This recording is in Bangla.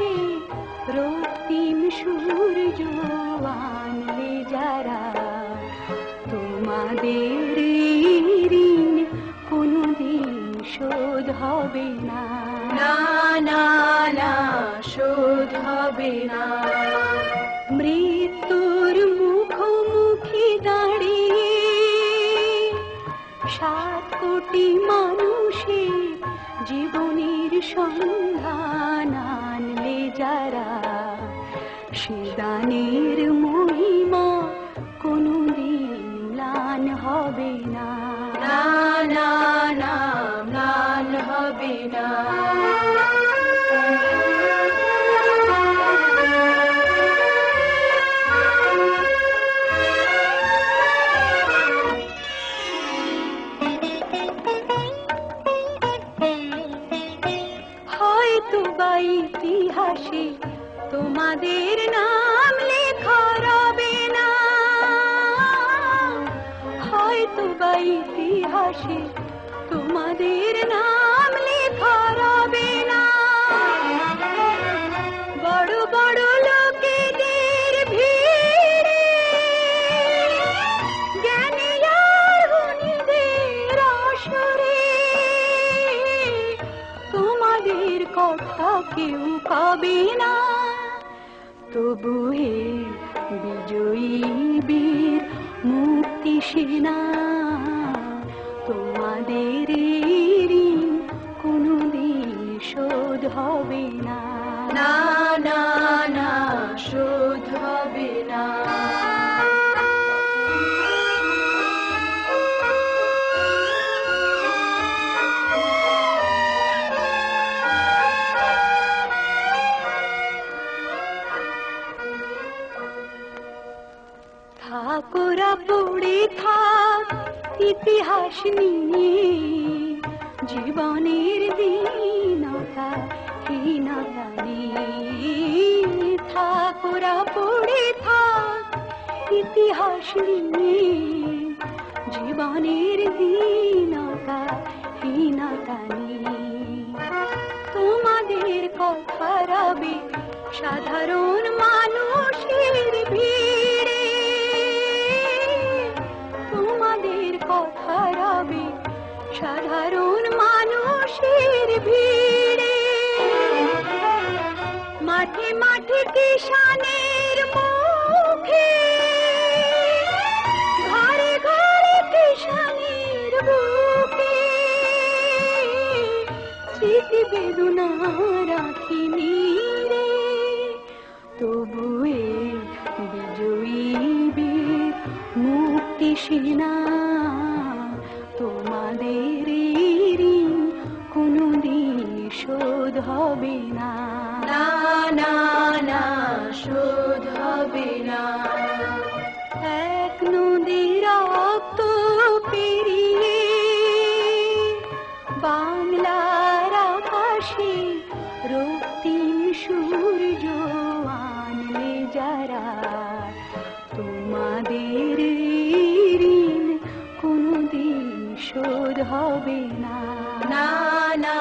সে রক্তিম সূর্য আনলে যারা, তোমাদের ঋণ কোনদিন শোধ হবে না, না না না শোধ হবে না। মৃত্যুর মুখোমুখি দাঁড়িয়ে 7 কোটি মানুষের জীবনের সন্ধান আনলে যারা, সে দানের মহিমা কোনদিন ম্লান হবে না, না না না ম্লান হবে না। হয়তো বা ইতিহাসে তোমাদের নাম লেখা রবে না, হয়তো বা ইতিহাসে তোমাদের নাম লেখা রবে না। বড় বড় লোকেদের ভিড়ে জ্ঞানী আর গুণীদের আসরে তোমাদের কথা কেউ পাবে না। তবু হে বিজয়ী বীর মুক্তি সেনা, তোমাদের ঋণ কোনদিন শোধ হবে না, না না না শোধ হবে না। থাকোরা পড়ে থাক ইতিহাস নিয়ে, জীবনের দীনতা হীনতা নিয়ে। থাকোরা পড়ে থাক ইতিহাস নিয়ে, জীবনের দীনতা হীনতা নিয়ে। তোমাদের কথা রবে সাধারণ মানুষের ভিড়ে, তোমাদের কথা রবে সাধারণ মানুষের ভিড়ে। মাঠে মাঠে কিষানের মুখে, ঘরে ঘরে কিষানের বুকে স্মৃতি বেদনা রাখিনি রে। তবু এ বিজয়ী বীর মুক্তি সেনা, তোমাদের ঋণ কোনদিন শোধ হবে না, না না না শোধ হবে না। এক নদীর রক্ত পেরিয়ে বাংলার আকাশে রক্তিম সূর্য আনলে যারা, তোমাদের ঋণ কোনদিন শোধ হবে না, না না